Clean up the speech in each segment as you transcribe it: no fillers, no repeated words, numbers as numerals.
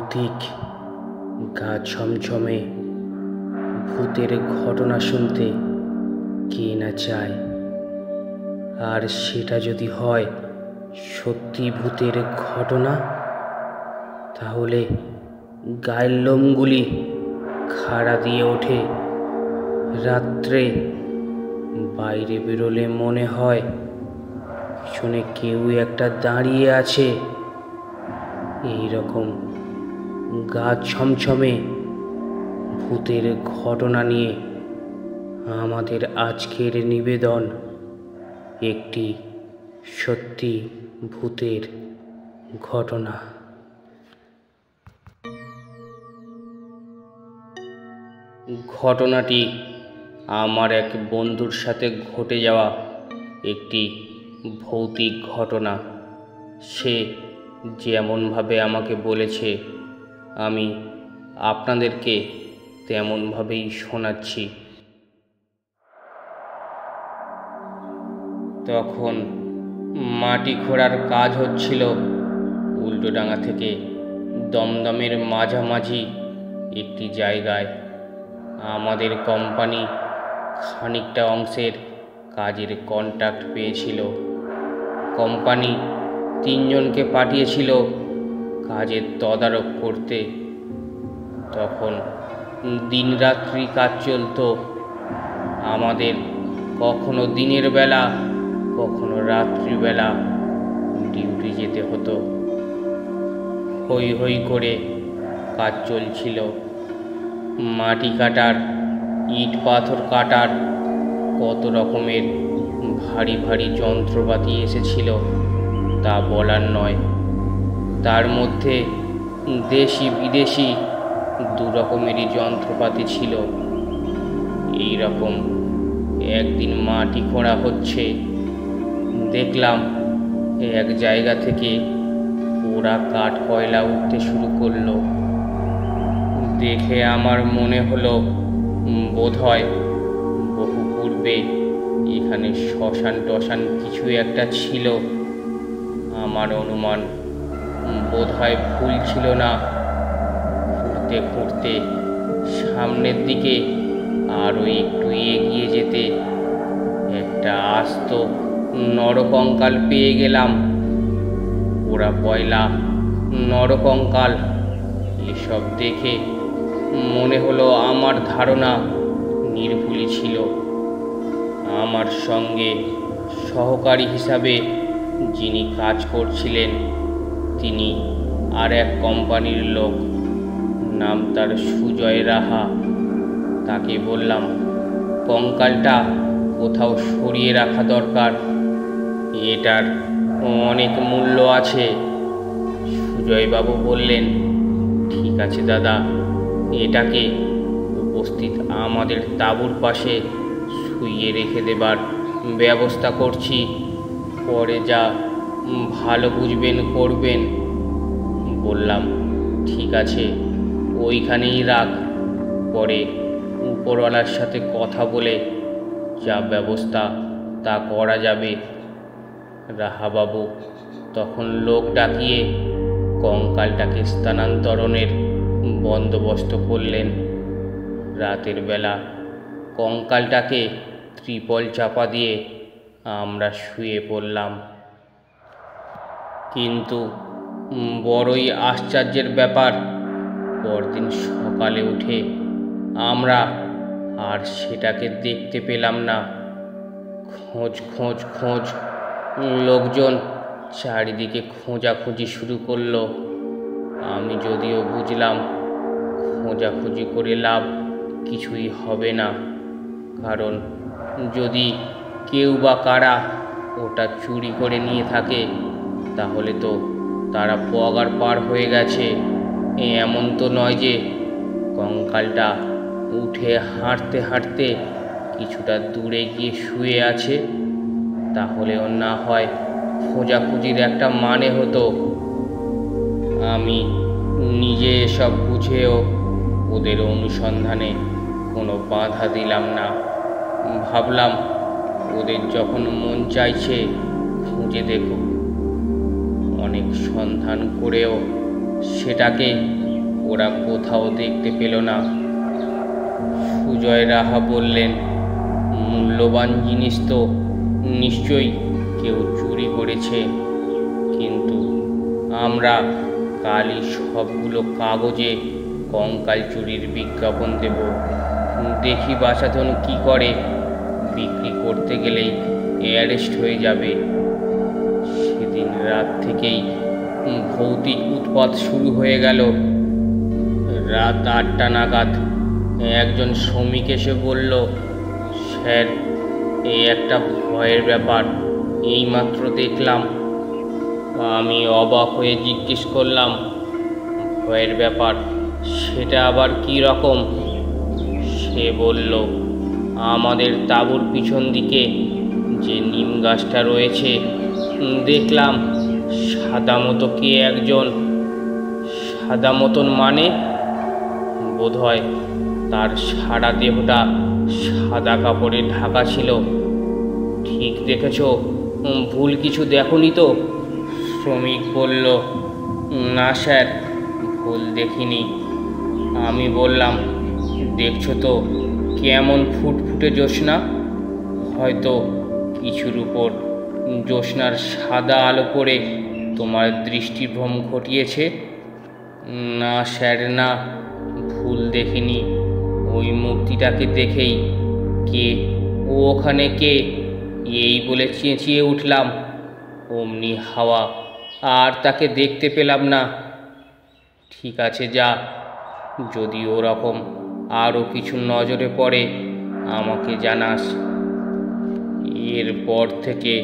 ভৌতিক গা ছমছমে ভূতের ঘটনা শুনতে কে না চায়। আর সেটা যদি হয় সত্যি ভূতের ঘটনা, তাহলে গায়ের লোমগুলি খাড়া দিয়ে ওঠে। রাত্রে বাইরে বেরোলে মনে হয় পিছনে কেউ একটা দাঁড়িয়ে আছে। এইরকম গা ছমছমে ভূতের ঘটনা নিয়ে আমাদের আজকের নিবেদন একটি সত্যি ভূতের ঘটনা। ঘটনাটি আমার এক বন্ধুর সাথে ঘটে যাওয়া একটি ভৌতিক ঘটনা। সে যেমনভাবে আমাকে বলেছে আমি আপনাদেরকে তেমনভাবেই শোনাচ্ছি। তখন মাটি খোঁড়ার কাজ হচ্ছিল উল্টোডাঙা থেকে দমদমের মাঝামাঝি একটি জায়গায়। আমাদের কোম্পানি খানিকটা অংশের কাজের কন্ট্রাক্ট পেয়েছিল। কোম্পানি 3 জনকে পাঠিয়েছিল কাজের তদারক করতে। তখন দিনরাত্রি কাজ চলত। আমাদের কখনো দিনের বেলা কখনো রাত্রিবেলা ডিউটি যেতে হতো। হই হই করে কাজ চলছিল। মাটি কাটার, ইট পাথর কাটার কত রকমের ভারী ভারী যন্ত্রপাতি এসেছিল তা বলার নয়। তার মধ্যে দেশি বিদেশি 2 রকমেরই যন্ত্রপাতি ছিল। এই রকম একদিন মাটি খোঁড়া হচ্ছে, দেখলাম এক জায়গা থেকে পোড়া কাঠ কয়লা উঠতে শুরু করলো। দেখে আমার মনে হলো বোধহয় বহু পূর্বে এখানে শ্মশান টশান কিছু একটা ছিল। আমার অনুমান বোধহয় ভুল ছিল না। ঘুরতে ঘুরতে সামনের দিকে আরও একটু এগিয়ে যেতে একটা আস্ত নরকঙ্কাল পেয়ে গেলাম। পোড়া কয়লা, নরকঙ্কাল এসব দেখে মনে হলো আমার ধারণা নির্ভুলই ছিল। আমার সঙ্গে সহকারী হিসাবে যিনি কাজ করছিলেন তিনি আর এক কোম্পানির লোক, নাম তার সুজয় রাহা। তাকে বললাম কঙ্কালটা কোথাও সরিয়ে রাখা দরকার, এটার অনেক মূল্য আছে। সুজয়বাবু বললেন ঠিক আছে দাদা, এটাকে উপস্থিত আমাদের তাঁবুর পাশে শুইয়ে রেখে দেবার ব্যবস্থা করছি। পরে যা ভালো বুঝবেন করবেন। বললাম ঠিক আছে, ওইখানেই রাখ, পরে উপরওয়ালার সাথে কথা বলে যা ব্যবস্থা তা করা যাবে। রাহাবাবু তখন লোক ডাকিয়ে কঙ্কালটাকে স্থানান্তরণের বন্দোবস্ত করলেন। রাতের বেলা কঙ্কালটাকে ত্রিপল চাপা দিয়ে আমরা শুয়ে পড়লাম। কিন্তু বড়ই আশ্চর্যের ব্যাপার, পরদিন সকালে উঠে আমরা আর সেটাকে দেখতে পেলাম না। খোঁজ খোঁজ খোঁজ, লোকজন চারিদিকে খোঁজাখুঁজি শুরু করলো। আমি যদিও বুঝলাম খোঁজাখুঁজি করে লাভ কিছুই হবে না, কারণ যদি কেউ বা কারা ওটা চুরি করে নিয়ে থাকে তাহলে তো তারা পগার পার হয়ে গেছে। এমন তো নয় যে কঙ্কালটা উঠে হাঁটতে হাঁটতে কিছুটা দূরে গিয়ে শুয়ে আছে। তাহলেও না হয় খোঁজাখুঁজির একটা মানে হতো। আমি নিজে এসব বুঝেও ওদের অনুসন্ধানে কোনো বাধা দিলাম না। ভাবলাম ওদের যখন মন চাইছে খুঁজে দেখুক। অনেক সন্ধান করেও সেটাকে ওরা কোথাও দেখতে পেল না। সুজয় রাহা বললেন, মূল্যবান জিনিস তো নিশ্চয়ই কেউ চুরি করেছে, কিন্তু আমরা কালই সবগুলো কাগজে কঙ্কাল চুরির বিজ্ঞাপন দেব। দেখি বাছাধন কি করে, বিক্রি করতে গেলেই অ্যারেস্ট হয়ে যাবে। সেদিন রাত থেকেই ভৌতিক উৎপাত শুরু হয়ে গেল। রাত 8টা নাগাদ একজন শ্রমিক এসে বলল, স্যার, এই একটা ভয়ের ব্যাপার এইমাত্র দেখলাম। আমি অবাক হয়ে জিজ্ঞেস করলাম, ভয়ের ব্যাপার সেটা আবার কি রকম? সে বলল, আমাদের তাঁবুর পিছন দিকে যে নিম গাছটা রয়েছে, দেখলাম সাদা মতো কে একজন। সাদা মতন মানে? বোধহয় তার সারা দেহটা সাদা কাপড়ে ঢাকা ছিল। ঠিক দেখেছ? ভুল কিছু দেখনি তো? শ্রমিক বলল, না স্যার, ভুল দেখিনি। আমি বললাম, দেখছো তো কেমন ফুটফুটে জ্যোৎস্না? হয়তো কিছুর উপর জ্যোৎস্নার সাদা আলো পড়ে তোমার দৃষ্টিভ্রম ঘটিয়েছে। না স্যার, না, ভুল দেখিনি। ওই মূর্তিটাকে দেখেই কে ও ওখানে কে এই বলে চেঁচিয়ে উঠলাম। অমনি হাওয়া, আর তাকে দেখতে পেলাম না। ঠিক আছে, যা, যদি ওরকম আরও কিছু নজরে পড়ে আমাকে জানাস। এরপর থেকে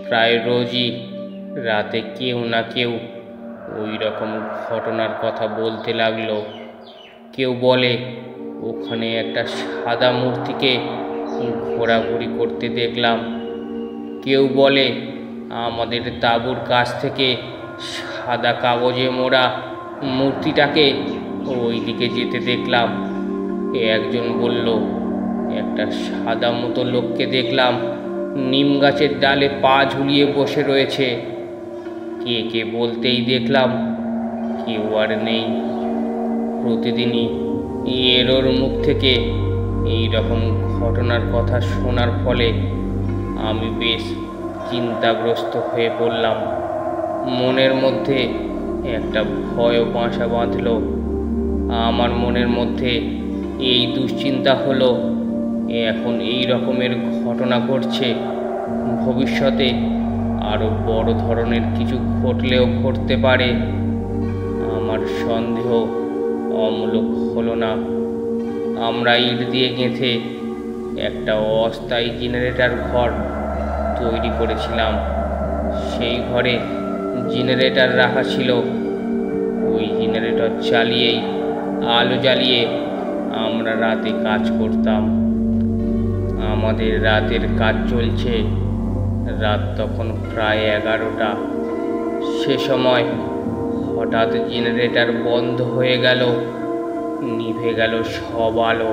প্রায় রোজই রাতে কেউ না কেউ ওই রকম ঘটনার কথা বলতে লাগলো। কেউ বলে ওখানে একটা সাদা মূর্তিকে ঘোরাঘুরি করতে দেখলাম। কেউ বলে আমাদের তাঁবুর কাছ থেকে সাদা কাগজে মোড়া মূর্তিটাকে ওই দিকে যেতে দেখলাম। একজন বলল একটা সাদা মতো লোককে দেখলাম নিম গাছের ডালে পা ঝুলিয়ে বসে রয়েছে। কে কে বলতেই দেখলাম কেউ আর নেই। প্রতিদিনই এর মুখ থেকে এই রকম ঘটনার কথা শোনার ফলে আমি বেশ চিন্তাগ্রস্ত হয়ে পড়লাম। মনের মধ্যে একটা ভয় বাসা বাঁধল। আমার মনের মধ্যে এই দুশ্চিন্তা হলো, এখন এই রকমের ঘটনা ঘটছে, ভবিষ্যতে আরও বড় ধরনের কিছু ঘটলেও ঘটতে পারে। আমার সন্দেহ অমূলক হলো না। আমরা ইট দিয়ে গেঁথে একটা অস্থায়ী জেনারেটর ঘর তৈরি করেছিলাম। সেই ঘরে জেনারেটর রাখা ছিল। ওই জেনারেটর চালিয়েই, আলো জ্বালিয়ে আমরা রাতে কাজ করতাম। আমাদের রাতের কাজ চলছে। রাত তখন প্রায় 11টা। সে সময় হঠাৎ জেনারেটর বন্ধ হয়ে গেল, নিভে গেল সব আলো।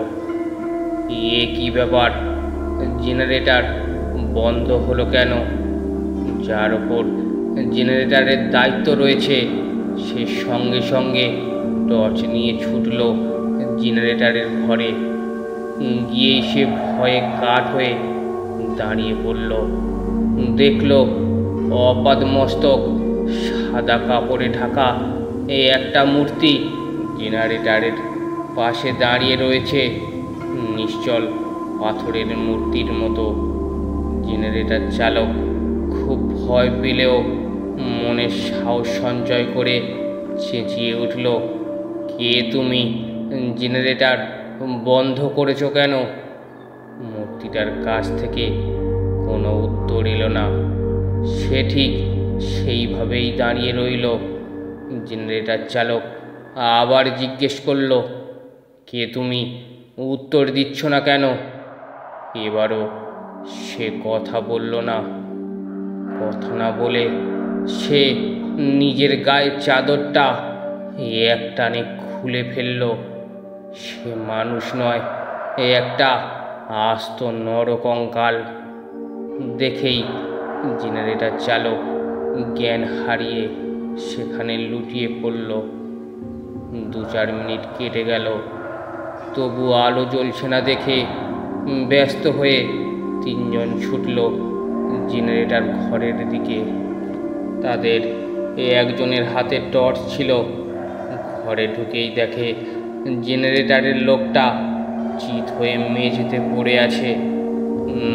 এ কি ব্যাপার? জেনারেটর বন্ধ হলো কেন? যার ওপর জেনারেটরের দায়িত্ব রয়েছে সে সঙ্গে সঙ্গে টর্চ নিয়ে ছুটল জেনারেটরের ঘরে। গিয়েই সে ভয়ে কাঠ হয়ে দাঁড়িয়ে পড়ল। দেখল অপাদ মস্তক সাদা কাপড়ে ঢাকা এই একটা মূর্তি জেনারেটরের পাশে দাঁড়িয়ে রয়েছে, নিশ্চল পাথরের মূর্তির মতো। জেনারেটর চালক খুব ভয় পেলেও মনে সাহস সঞ্চয় করে চেঁচিয়ে উঠল, কে তুমি? জেনারেটর বন্ধ করেছো কেন? মূর্তিটার কাছ থেকে কোনো উত্তর এলো না। সে ঠিক সেইভাবেই দাঁড়িয়ে রইল। জেনারেটর চালক আবার জিজ্ঞেস করল, কে তুমি? উত্তর দিচ্ছ না কেন? এবারও সে কথা বলল না। কথা না বলে সে নিজের গায়ের চাদরটা একটানে খুলে ফেলল। সে মানুষ নয়, একটা আস্ত নরকঙ্কাল। দেখেই জেনারেটর চালক জ্ঞান হারিয়ে সেখানে লুটিয়ে পড়ল। 2-4 মিনিট কেটে গেল, তবু আলো জ্বলছে না দেখে ব্যস্ত হয়ে 3জন ছুটল জেনারেটর ঘরের দিকে। তাদের একজনের হাতে টর্চ ছিল। ঘরে ঢুকেই দেখে জেনারেটরের লোকটা চিত হয়ে মেঝেতে পড়ে আছে।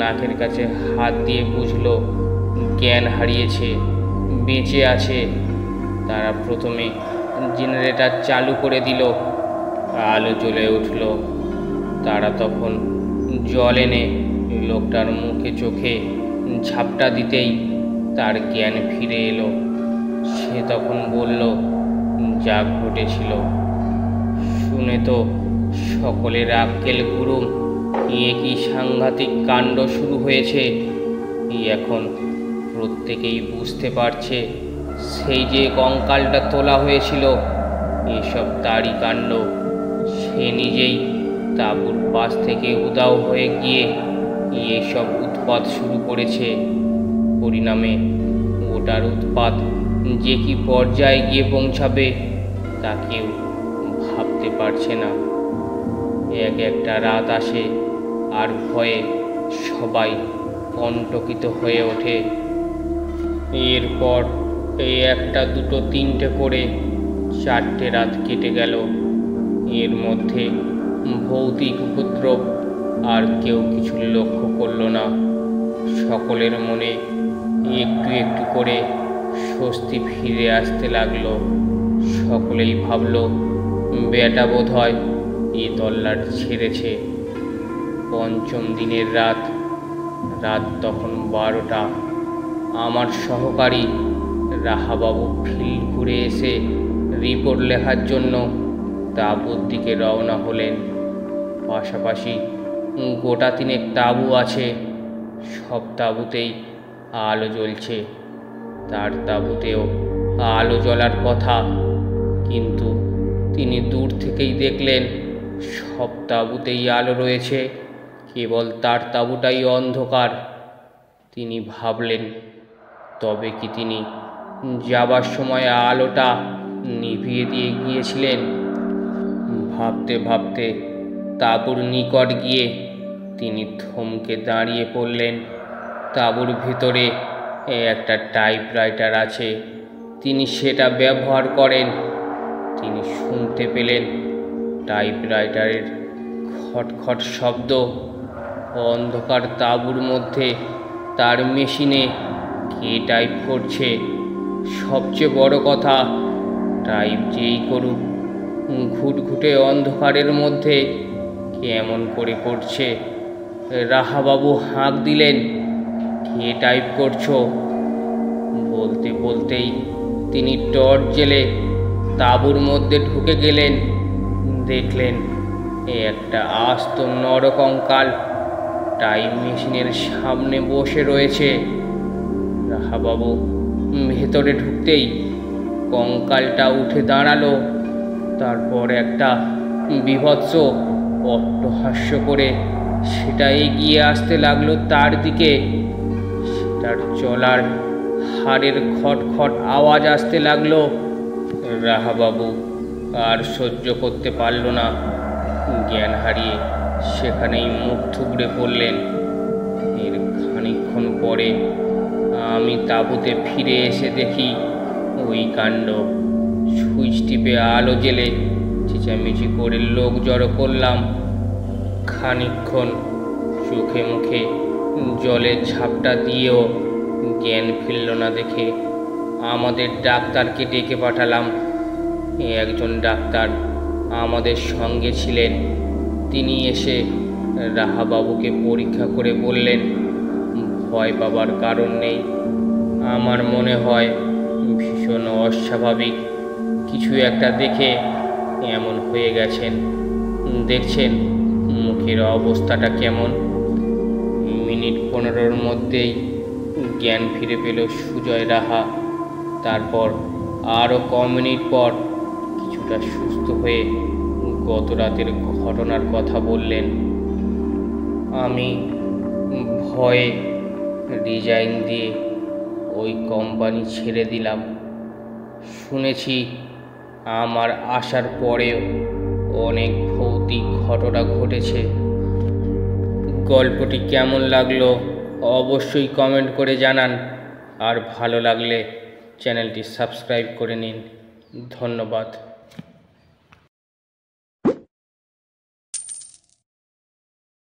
নাকের কাছে হাত দিয়ে বুঝলো জ্ঞান হারিয়েছে, বেঁচে আছে। তারা প্রথমে জেনারেটর চালু করে দিল, আলো জ্বলে উঠল। তারা তখন জল এনে লোকটার মুখে চোখে ঝাপটা দিতেই তার জ্ঞান ফিরে এলো। সে তখন বলল যা ঘটেছিল। শুনে তো সকলের আক্কেল গুরুম, কি সাংঘাতিক কাণ্ড শুরু হয়েছে। এখন প্রত্যেকেই বুঝতে পারছে সেই যে কঙ্কালটা তোলা হয়েছিল এসব তারই কাণ্ড। সে নিজেই তাঁবুর পাশ থেকে উধাও হয়ে গিয়ে এসব উৎপাত শুরু করেছে। পরিণামে ওটার উৎপাত যে কি পর্যায়ে গিয়ে পৌঁছাবে তা কেউ ভাবতে পারছে না। একটা রাত আসে আর ভয়ে সবাই কণ্টকিত হয়ে ওঠে। এরপর 1টা 2টো 3টে করে 4টে রাত কেটে গেল। এর মধ্যে ভৌতিক উপদ্রব আর কেউ কিছু লক্ষ্য করল না। সকলের মনে একটু একটু করে স্বস্তি ফিরে আসতে লাগলো। সকলেই ভাবল বেটা বোধ হয় এ তল্লাট ছেড়েছে। 5ম দিনের রাত তখন 12টা। আমার সহকারী রাহাবাবু ফিল্ড ঘুরে এসে রিপোর্ট লেখার জন্য তাঁবুর দিকে রওনা হলেন। পাশাপাশি গোটা 3 তাঁবু আছে। সব তাঁবুতেই আলো জ্বলছে। তার তাঁবুতেও আলো জ্বলার কথা, কিন্তু তিনি দূর থেকেই দেখলেন সব তাঁবুতেই আলো রয়েছে, কেবল তার তাঁবুটাই অন্ধকার। তিনি ভাবলেন তবে কি তিনি যাবার সময় আলোটা নিভিয়ে দিয়ে গিয়েছিলেন। ভাবতে ভাবতে তাঁবুর নিকট গিয়ে তিনি থমকে দাঁড়িয়ে পড়লেন। তাঁবুর ভিতরে একটা টাইপরাইটার আছে, তিনি সেটা ব্যবহার করেন। তিনি শুনতে পেলেন টাইপরাইটারের খটখট শব্দ। অন্ধকার তাঁবুর মধ্যে তার মেশিনে কে টাইপ করছে। সবচেয়ে বড় কথা, টাইপ যেই করুক ঘুটঘুটে অন্ধকারের মধ্যে কেমন করে করছে। রাহাবাবু হাঁক দিলেন, কে টাইপ করছো? বলতে বলতেই তিনি টর্চ জেলে তাঁবুর মধ্যে ঢুকে গেলেন। দেখলেন একটা আস্ত নরকঙ্কাল টাইম মেশিনের সামনে বসে রয়েছে। রাহাবাবু ভেতরে ঢুকতেই কঙ্কালটা উঠে দাঁড়ালো। তারপর একটা বীভৎস অট্টহাস্য করে সেটা এগিয়ে আসতে লাগলো তার দিকে। সেটার চলার হাড়ের খটখট আওয়াজ আসতে লাগলো। রাহাবাবু আর সহ্য করতে পারল না, জ্ঞান হারিয়ে সেখানেই মুখ থুবড়ে পড়লেন। এর খানিকক্ষণ পরে আমি তাঁবুতে ফিরে এসে দেখি ওই কাণ্ড। সুইচ টিপে আলো জেলে চেঁচামেচি করে লোক জড়ো করলাম। খানিকক্ষণ চোখে মুখে জলের ঝাপটা দিয়েও জ্ঞান ফিরল না দেখে আমাদের ডাক্তারকে ডেকে পাঠালাম। একজন ডাক্তার আমাদের সঙ্গে ছিলেন। তিনি এসে রাহাবাবুকে পরীক্ষা করে বললেন, ভয় পাবার কারণ নেই। আমার মনে হয় ভীষণ অস্বাভাবিক কিছু একটা দেখে এমন হয়ে গেছেন। দেখছেন মুখের অবস্থাটা কেমন। মিনিট 15-র মধ্যেই জ্ঞান ফিরে পেল সুজয় রাহা। তারপর আরও মিনিট পর কিছুটা সুস্থ হয়ে গত রাতের ঘটনার কথা বললেন। আমি ভয়ে রিজাইন দিয়ে ওই কোম্পানি ছেড়ে দিলাম। শুনেছি আমার আসার পরেও অনেক ভৌতিক ঘটনা ঘটেছে। গল্পটি কেমন লাগলো অবশ্যই কমেন্ট করে জানান, আর ভালো লাগলে চ্যানেলটি সাবস্ক্রাইব করে নিন। ধন্যবাদ।